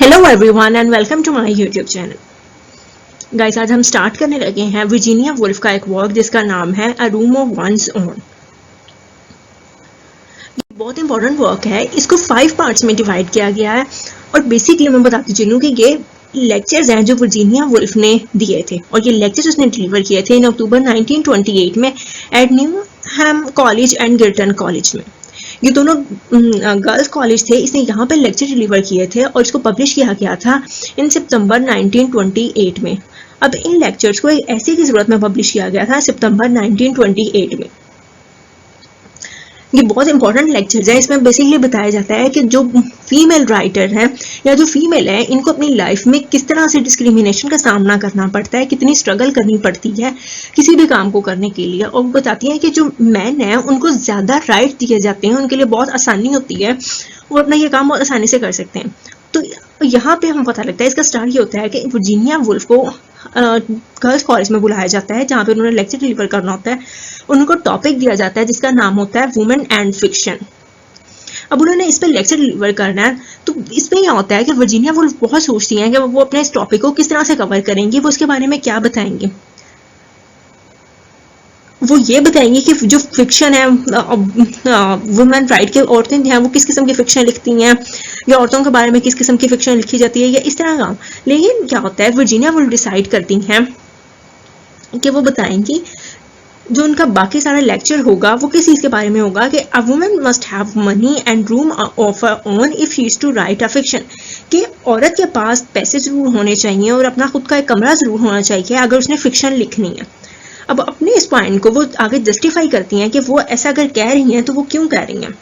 Hello everyone and welcome to my YouTube channel. Guys, आज हम start करने लगे हैं वर्जीनिया वुल्फ का एक वर्क जिसका नाम है अ रूम ऑफ वंस ओन। बहुत इंपॉर्टेंट वर्क है। इसको 5 पार्ट्स में डिवाइड किया गया है और बेसिकली मैं बताती चलूँ कि ये लेक्चर्स हैं जो वर्जीनिया वुल्फ ने दिए थे और ये लेक्चर्स उसने डिलीवर किए थे इन अक्टूबर 1928 में एट न्यूहैम कॉलेज एंड गिल्टन कॉलेज में। ये दोनों गर्ल्स कॉलेज थे। इसने यहाँ पे लेक्चर डिलीवर किए थे और इसको पब्लिश किया गया था इन सितंबर 1928 में। अब इन लेक्चर्स को एक ऐसे की जरूरत में पब्लिश किया गया था सितंबर 1928 में। ये बहुत इंपॉर्टेंट लेक्चर्स है। इसमें बेसिकली बताया जाता है कि जो फीमेल राइटर हैं या जो फीमेल है इनको अपनी लाइफ में किस तरह से डिस्क्रिमिनेशन का सामना करना पड़ता है, कितनी स्ट्रगल करनी पड़ती है किसी भी काम को करने के लिए। और बताती हैं कि जो मैन है उनको ज़्यादा राइट दिए जाते हैं, उनके लिए बहुत आसानी होती है, वो अपना ये काम बहुत आसानी से कर सकते हैं। तो यहाँ पे हम पता लगता है, इसका स्टार्ट ये होता है कि वर्जीनिया वुल्फ को गर्ल्स कॉलेज में बुलाया जाता है जहाँ पे उन्होंने लेक्चर डिलीवर करना होता है। उनको टॉपिक दिया जाता है जिसका नाम होता है वुमेन एंड फिक्शन। अब उन्होंने इस पर लेक्चर डिलीवर करना है, तो इसमें यह होता है कि वर्जीनिया वुल्फ बहुत सोचती हैं कि वो अपने इस टॉपिक को किस तरह से कवर करेंगी, वो उसके बारे में क्या बताएंगे। वो ये बताएंगे कि जो फिक्शन है वुमेन राइट की औरतें हैं वो किस किस्म की फिक्शन लिखती हैं या औरतों के बारे में किस किस्म की फिक्शन लिखी जाती है या इस तरह का। लेकिन क्या होता है, वर्जीनिया वुल्फ डिसाइड करती हैं कि वो बताएंगी जो उनका बाकी सारा लेक्चर होगा वो किस चीज़ के बारे में होगा कि a woman must have money and room of her own if she is to write a fiction. कि औरत के पास पैसे ज़रूर होने चाहिए और अपना खुद का एक कमरा ज़रूर होना चाहिए अगर उसने फिक्शन लिखनी है। अब अपने इस पॉइंट को वो आगे जस्टिफाई करती हैं कि वो ऐसा अगर कह रही हैं तो वो क्यों कह रही हैं।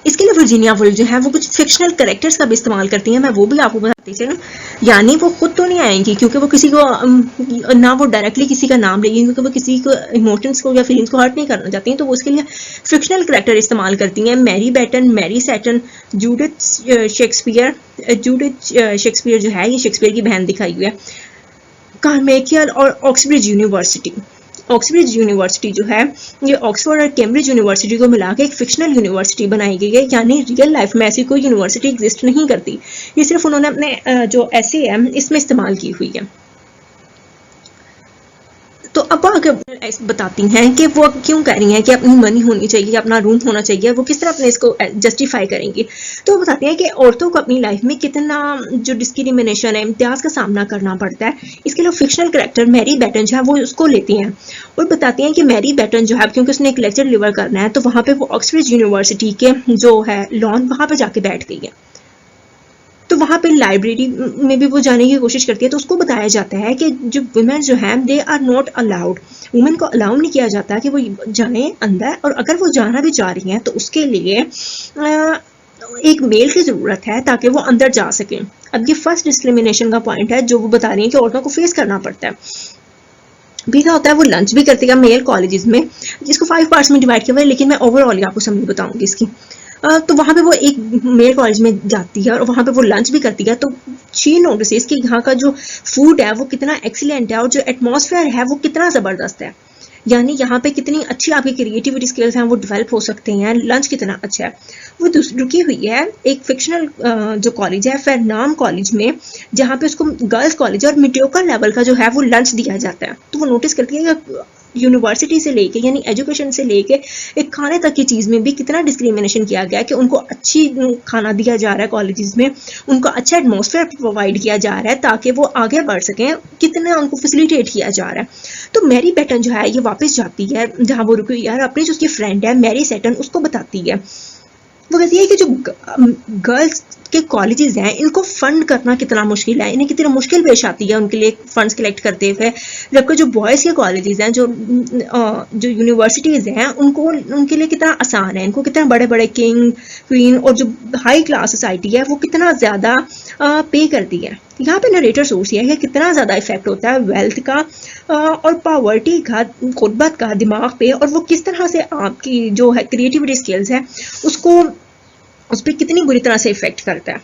इसके लिए वर्जीनिया वुल्फ जो है वो कुछ फिक्शनल कैरेक्टर्स का भी इस्तेमाल करती हैं। मैं वो भी आपको बताती चलूं। यानी वो खुद तो नहीं आएंगी क्योंकि वो किसी को ना वो डायरेक्टली किसी का नाम लेगी क्योंकि वो किसी को इमोशंस को या फीलिंग्स को हर्ट नहीं करना चाहती हैं, तो वो उसके लिए फिक्शनल कैरेक्टर इस्तेमाल करती हैं। Mary Beton, Mary Seton, Judith Shakespeare. Judith Shakespeare जो है ये शेक्सपियर की बहन दिखाई हुई है। कार्मेकियल और ऑक्सब्रिज यूनिवर्सिटी। ऑक्सब्रिज यूनिवर्सिटी जो है ये ऑक्सफोर्ड और कैम्ब्रिज यूनिवर्सिटी को मिला के एक फिक्शनल यूनिवर्सिटी बनाई गई है। यानी रियल लाइफ में ऐसी कोई यूनिवर्सिटी एग्जिस्ट नहीं करती, ये सिर्फ उन्होंने अपने जो ऐसे है इसमें इस्तेमाल की हुई है। तो अब आगे बताती हैं कि वो क्यों कह रही हैं कि अपनी मनी होनी चाहिए, अपना रूम होना चाहिए, वो किस तरह अपने इसको जस्टिफाई करेंगी। तो बताती हैं कि औरतों को अपनी लाइफ में कितना जो डिस्क्रिमिनेशन है, इम्तियाज का सामना करना पड़ता है। इसके लिए फिक्शनल कैरेक्टर मैरी बैटन जो है वो उसको लेती हैं और बताती हैं कि मैरी बैटन जो है क्योंकि उसने एक लेक्चर डिलीवर करना है तो वहाँ पे वो ऑक्सफोर्ड यूनिवर्सिटी के जो है लॉन वहाँ पे जाके बैठ गई है। तो वहाँ पे लाइब्रेरी में भी वो जाने की कोशिश करती है, तो उसको बताया जाता है कि जो वुमेन जो हैं they are not allowed. Women को अलाउ नहीं किया जाता कि वो जाए अंदर, और अगर वो जाना भी चाह रही हैं तो उसके लिए एक मेल की ज़रूरत है ताकि वो अंदर जा सकें। अब ये फर्स्ट डिस्क्रिमिनेशन का पॉइंट है जो वो बता रही हैं कि औरतों को फेस करना पड़ता है। भी क्या होता है, वो लंच भी करती है मेल कॉलेजेस में, जिसको 5 पार्ट्स में डिवाइड किया हुआ है, लेकिन मैं ओवरऑल आपको समझ बताऊंगी इसकी। तो वहाँ पे वो एक मेल कॉलेज में जाती है और वहाँ पे वो लंच भी करती है। तो शी नोटिसेस कि यहाँ का जो फूड है वो कितना एक्सीलेंट है और जो एटमॉस्फेयर है वो कितना ज़बरदस्त है। यानी यहाँ पे कितनी अच्छी आपकी क्रिएटिविटी स्किल्स हैं वो डेवलप हो सकते हैं, लंच कितना अच्छा है। वो रुकी हुई है एक फिक्शनल जो कॉलेज है फेरनाम कॉलेज में, जहाँ पे उसको गर्ल्स कॉलेज और मीडियोकर लेवल का जो है वो लंच दिया जाता है। तो वो नोटिस करती है कि यूनिवर्सिटी से लेके यानी एजुकेशन से लेके एक खाने तक की चीज़ में भी कितना डिस्क्रिमिनेशन किया गया है कि उनको अच्छी खाना दिया जा रहा है कॉलेजेस में, उनको अच्छा एटमॉस्फेयर प्रोवाइड किया जा रहा है ताकि वो आगे बढ़ सकें, कितना उनको फैसिलिटेट किया जा रहा है। तो मैरी बैटन जो है ये वापस जाती है जहाँ वो रुकी यार, अपनी जो उसकी फ्रेंड है मैरी सैटन उसको बताती है। वो कहती है कि जो गर्ल्स के कॉलेजेस हैं इनको फंड करना कितना मुश्किल है, इन्हें कितनी मुश्किल पेश आती है उनके लिए फंड्स कलेक्ट करते हुए, जबकि जो बॉयज़ के कॉलेजेस हैं जो यूनिवर्सिटीज़ हैं उनको उनके लिए कितना आसान है, इनको कितना बड़े बड़े किंग क्वीन और जो हाई क्लास सोसाइटी है वो कितना ज़्यादा पे करती है। यहाँ पे नरेटर सोचती है कि कितना ज़्यादा इफेक्ट होता है वेल्थ का और पावर्टी का, गुर्बत का दिमाग पे, और वो किस तरह से आपकी जो है क्रिएटिविटी स्किल्स है उसको उस पर कितनी बुरी तरह से इफेक्ट करता है।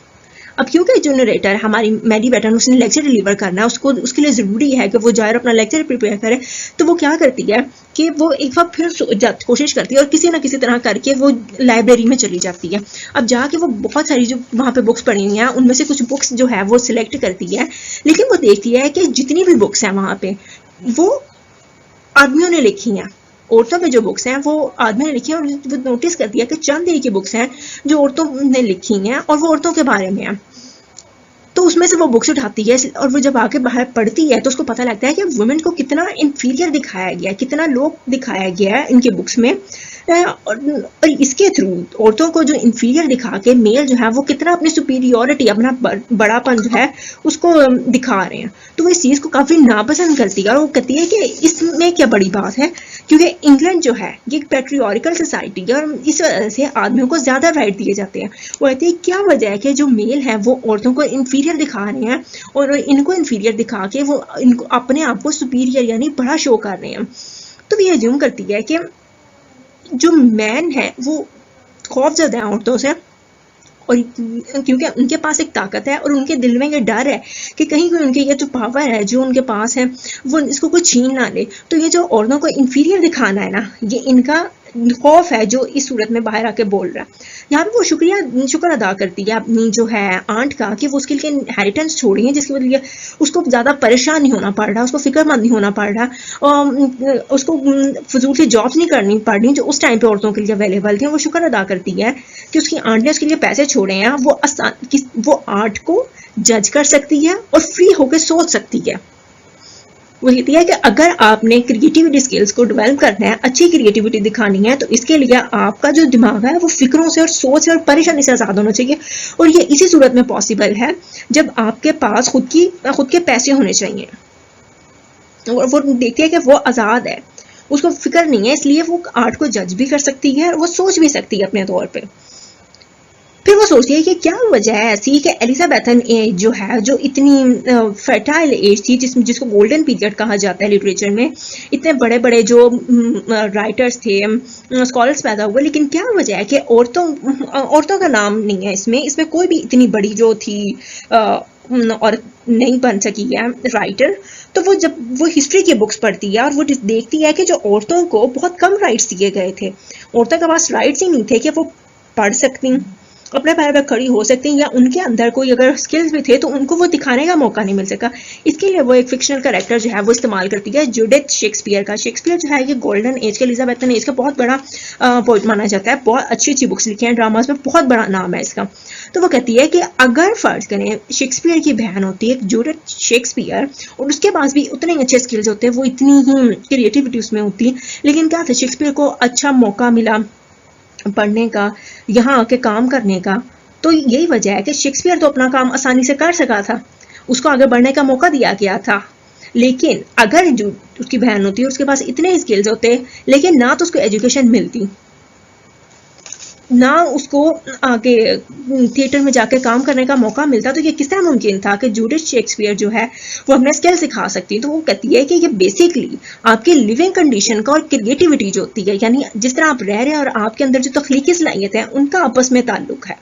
अब क्योंकि जो नरेटर हमारी मैडी बेटन उसने लेक्चर डिलीवर करना है, उसको उसके लिए ज़रूरी है कि वो जाए और अपना लेक्चर प्रिपेयर करे, तो वो क्या करती है कि वो एक बार फिर कोशिश करती है और किसी ना किसी तरह करके वो लाइब्रेरी में चली जाती है। अब जाके वो बहुत सारी जो वहाँ पे बुक्स पढ़ी हुई हैं उनमें से कुछ बुक्स जो है वो सिलेक्ट करती है, लेकिन वो देखती है कि जितनी भी बुक्स हैं वहाँ पे वो आदमियों ने लिखी हैं। औरतों पे जो बुक्स हैं वो आदमी ने लिखी हैं, और वो नोटिस करती है कि चंद एक ही बुक्स हैं जो औरतों ने लिखी हैं और वो औरतों के बारे में है। तो उसमें से वो बुक्स उठाती है और वो जब आके बाहर पढ़ती है तो उसको पता लगता है कि वुमेन को कितना इन्फीरियर दिखाया गया है, कितना लो दिखाया गया है इनके बुक्स में। और इसके थ्रू औरतों को जो इन्फीरियर दिखा के मेल जो है वो कितना अपनी सुपीरियोरिटी, अपना बड़ापन जो है उसको दिखा रहे हैं। तो वो इस चीज़ को काफ़ी नापसंद करती है और वो कहती है कि इसमें क्या बड़ी बात है, क्योंकि इंग्लैंड जो है ये एक पैट्रियार्कल सोसाइटी है और इस वजह से आदमियों को ज़्यादा राइट दिए जाते हैं। वो कहती है क्या वजह है कि जो मेल है वो औरतों को इन्फीरियर दिखा रहे हैं और इनको इन्फीरियर दिखा के वो इनको अपने आप को सुपीरियर यानी बड़ा शो कर रहे हैं। तो ये अज्यूम करती है कि जो मैन है वो खौफजदा है औरतों से, और क्योंकि उनके पास एक ताकत है और उनके दिल में ये डर है कि कहीं कोई उनके ये जो पावर है जो उनके पास है वो इसको कोई छीन ना ले। तो ये जो औरतों को इन्फीरियर दिखाना है ना, ये इनका खौफ है जो इस सूरत में बाहर आके बोल रहा है। यहाँ पे वो शुक्र अदा करती है अपनी जो है आंट का कि वो उसके लिए इनहेरिटेंस छोड़ी है, जिसकी वजह से उसको ज़्यादा परेशान नहीं होना पड़ रहा, उसको फिक्रमंद नहीं होना पड़ रहा, और उसको फजूल की जॉब्स नहीं करनी पड़ रही जो उस टाइम पे औरतों के लिए अवेलेबल थी। वो शुक्र अदा करती है कि उसकी आंट ने उसके लिए पैसे छोड़े हैं, वो आर्ट को जज कर सकती है और फ्री होकर सोच सकती है। वो कहती है कि अगर आपने क्रिएटिविटी स्किल्स को डेवलप करना है, अच्छी क्रिएटिविटी दिखानी है, तो इसके लिए आपका जो दिमाग है वो फिक्रों से और सोच से और परेशानी से आज़ाद होना चाहिए। और ये इसी सूरत में पॉसिबल है जब आपके पास खुद के पैसे होने चाहिए। और वो देखती है कि वो आज़ाद है, उसको फिक्र नहीं है, इसलिए वो आर्ट को जज भी कर सकती है और वो सोच भी सकती है अपने तौर पर। फिर वो सोचती है कि क्या वजह है ऐसी कि एलिजाबेथन एज जो है, जो इतनी फर्टाइल एज थी, जिसको गोल्डन पीरियड कहा जाता है लिटरेचर में, इतने बड़े बड़े जो राइटर्स थे, स्कॉलर्स पैदा हुए, लेकिन क्या वजह है कि औरतों का नाम नहीं है इसमें कोई भी इतनी बड़ी जो थी और नहीं बन सकी है राइटर। तो वो जब वो हिस्ट्री की बुक्स पढ़ती है और वो देखती है कि जो औरतों को बहुत कम राइट्स दिए गए थे, औरतों के पास राइट्स ही नहीं थे कि वो पढ़ सकती, अपने पैर पर खड़ी हो सकती हैं, या उनके अंदर कोई अगर स्किल्स भी थे तो उनको वो दिखाने का मौका नहीं मिल सका। इसके लिए वो एक फिक्शनल कैरेक्टर जो है वो इस्तेमाल करती है, जूडिथ शेक्सपियर का। शेक्सपियर जो है ये गोल्डन एज के, एलिजाबेथन एज का बहुत बड़ा पोएट माना जाता है, बहुत अच्छी अच्छी बुक्स लिखी हैं, ड्रामाज में बहुत बड़ा नाम है इसका। तो वो कहती है कि अगर फर्ज करें शेक्सपियर की बहन होती है जूडिथ शेक्सपियर और उसके पास भी उतने ही अच्छे स्किल्स होते, वो इतनी ही क्रिएटिविटी उसमें होती, लेकिन क्या था, शेक्सपियर को अच्छा मौका मिला पढ़ने का, यहाँ आके काम करने का, तो यही वजह है कि शेक्सपियर तो अपना काम आसानी से कर सका था, उसको आगे बढ़ने का मौका दिया गया था। लेकिन अगर जो उसकी बहन होती है उसके पास इतने स्किल्स होते, लेकिन ना तो उसको एजुकेशन मिलती, ना उसको आगे थिएटर में जाके काम करने का मौका मिलता, तो ये किस तरह मुमकिन था कि जूडिथ शेक्सपियर जो है वो अपने स्किल सिखा सकती। तो वो कहती है कि ये बेसिकली आपकी लिविंग कंडीशन का और क्रिएटिविटी जो होती है, यानी जिस तरह आप रह रहे हैं और आपके अंदर जो तख्लीकी सलाहियत है उनका आपस में ताल्लुक है।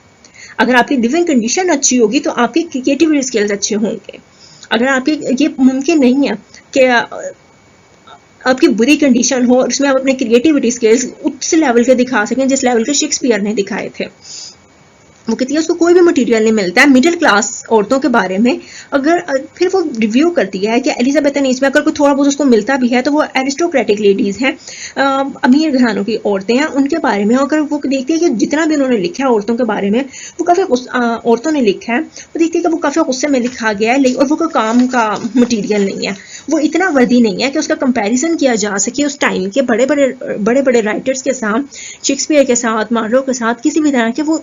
अगर आपकी लिविंग कंडीशन अच्छी होगी तो आपकी क्रिएटिविटी स्किल्स अच्छे होंगे। अगर आपकी ये मुमकिन नहीं है कि आपकी बुरी कंडीशन हो और उसमें आप अपने क्रिएटिविटी स्किल्स उस लेवल के दिखा सकें जिस लेवल के शेक्सपियर ने दिखाए थे। वो कहती है उसको कोई भी मटेरियल नहीं मिलता है मिडिल क्लास औरतों के बारे में। अगर फिर वो रिव्यू करती है कि एलिजाबेथन एज में अगर कोई थोड़ा बहुत उसको मिलता भी है तो वो एरिस्टोक्रेटिक लेडीज़ हैं, अमीर घरानों की औरतें हैं, उनके बारे में। अगर वो देखती है कि जितना भी उन्होंने लिखा है औरतों के बारे में वो काफ़ी औरतों ने लिखा है, वो देखती है कि वो काफ़ी गुस्से में लिखा गया है और वो कोई काम का मटीरियल नहीं है, वो इतना वर्दी नहीं है कि उसका कंपैरिजन किया जा सके उस टाइम के बड़े बड़े राइटर्स के साथ, शेक्सपियर के साथ, मार्लो के साथ, किसी भी तरह के वो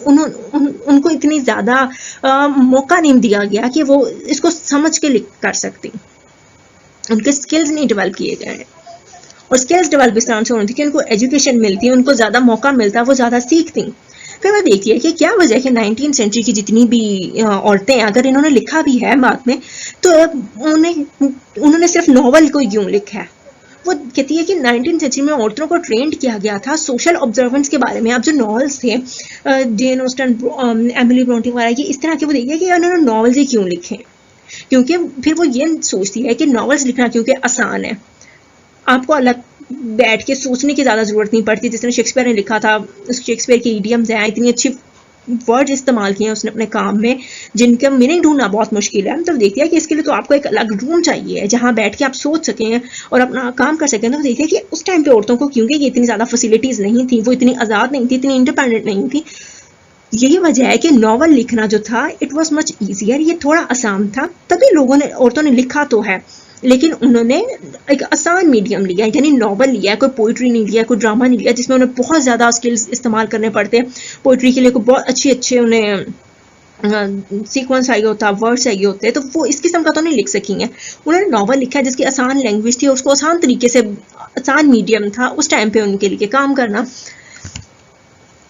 उनको इतनी ज़्यादा मौका नहीं दिया गया कि वो इसको समझ के लिख कर सकती। उनके स्किल्स नहीं डेवलप किए गए हैं, और स्किल्स डेवलप इस तरह से होती कि उनको एजुकेशन मिलती, उनको ज़्यादा मौका मिलता, वो ज़्यादा सीखती। फिर मैं देखती है कि क्या वजह है कि 19वीं सेंचुरी की जितनी भी औरतें, अगर इन्होंने लिखा भी है बाद में, तो उन्होंने सिर्फ नॉवल को यूँ लिखा है, वो कहती है कि 19th सेंचुरी में औरतों को ट्रेंड किया गया था सोशल ऑब्जर्वेंस के बारे में। अब जो नॉवेल्स थे जेन ऑस्टन, एमिली ब्रोंटे वगैरह, ये इस तरह के वो देखिए कि उन्होंने नॉवेल्स ही क्यों लिखे, क्योंकि फिर वो ये सोचती है कि नॉवेल्स लिखना क्योंकि आसान है, आपको अलग बैठ के सोचने की ज़्यादा ज़रूरत नहीं पड़ती। जिसने शेक्सपियर ने लिखा था, शेक्सपियर की इडियम्स हैं, इतनी अच्छी वर्ड इस्तेमाल किए हैं उसने अपने काम में जिनका मीनिंग ढूंढना बहुत मुश्किल है। तो देखती है कि इसके लिए तो आपको एक अलग रूम चाहिए जहाँ बैठ के आप सोच सकें और अपना काम कर सकें। तो देखती है कि उस टाइम पे औरतों को क्योंकि ये इतनी ज़्यादा फैसिलिटीज़ नहीं थी, वो इतनी आज़ाद नहीं थी, इतनी इंडिपेंडेंट नहीं थी, यही वजह है कि नॉवल लिखना जो था इट वॉज मच ईजियर, ये थोड़ा आसान था। तभी लोगों ने, औरतों ने लिखा तो है, लेकिन उन्होंने एक आसान मीडियम लिया, यानी नॉवल लिया, कोई पोइट्री नहीं लिया, कोई ड्रामा नहीं लिया जिसमें उन्हें बहुत ज़्यादा स्किल्स इस्तेमाल करने पड़ते। पोइट्री के लिए कोई बहुत अच्छे अच्छे उन्हें सीक्वेंस चाहिए होता, वर्ड चाहिए होते, तो वो इस किस्म का तो नहीं लिख सकी हैं। उन्होंने नॉवल लिखा जिसकी आसान लैंग्वेज थी, उसको आसान तरीके से, आसान मीडियम था उस टाइम पे उनके लिए काम करना।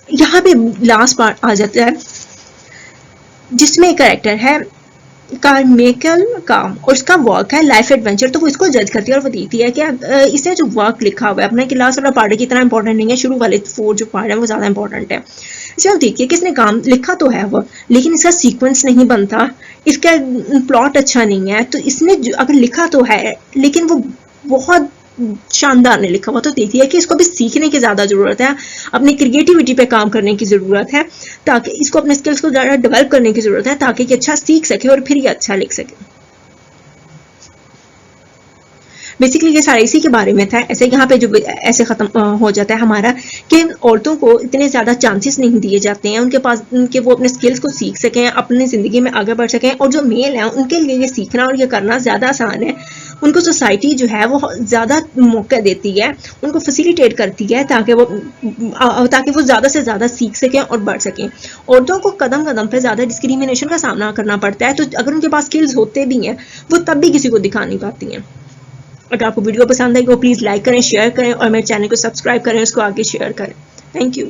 यहाँ पे लास्ट पार्ट आ जाता है जिसमें एक कैरेक्टर है कारमेकल का, और उसका वर्क है लाइफ एडवेंचर। तो वो इसको जज करती है और वो देखती है कि इसने जो वर्क लिखा हुआ है अपना, कि लास्ट वाला पार्ट इतना इंपॉर्टेंट नहीं है, शुरू वाले 4 जो पार्ट है वो ज़्यादा इंपॉर्टेंट है। इसमें आप देखिए कि इसने काम लिखा तो है वो, लेकिन इसका सीक्वेंस नहीं बनता, इसका प्लॉट अच्छा नहीं है। तो इसने अगर लिखा तो है लेकिन वो बहुत शानदार ने लिखा हुआ, तो देखती है कि इसको भी सीखने की ज़्यादा ज़रूरत है, अपनी क्रिएटिविटी पे काम करने की ज़रूरत है, ताकि इसको अपने स्किल्स को ज़्यादा डेवलप करने की ज़रूरत है ताकि ये अच्छा सीख सके और फिर ये अच्छा लिख सके। बेसिकली ये सारा इसी के बारे में था। ऐसे यहाँ पे जो ऐसे ख़त्म हो जाता है हमारा कि औरतों को इतने ज़्यादा चांसेस नहीं दिए जाते हैं उनके पास, उनके वो अपने स्किल्स को सीख सकें, अपनी ज़िंदगी में आगे बढ़ सकें। और जो मेल हैं उनके लिए ये सीखना और ये करना ज़्यादा आसान है। उनको सोसाइटी जो है वो ज़्यादा मौका देती है, उनको फैसिलिटेट करती है ताकि वो ज़्यादा से ज़्यादा सीख सकें और बढ़ सकें। औरतों को कदम कदम पर ज़्यादा डिस्क्रिमिनेशन का सामना करना पड़ता है, तो अगर उनके पास स्किल्स होते भी हैं वो तब भी किसी को दिखा नहीं पाती हैं। अगर आपको वीडियो पसंद आएगी तो प्लीज़ लाइक करें, शेयर करें और मेरे चैनल को सब्सक्राइब करें, उसको आगे शेयर करें। Thank you.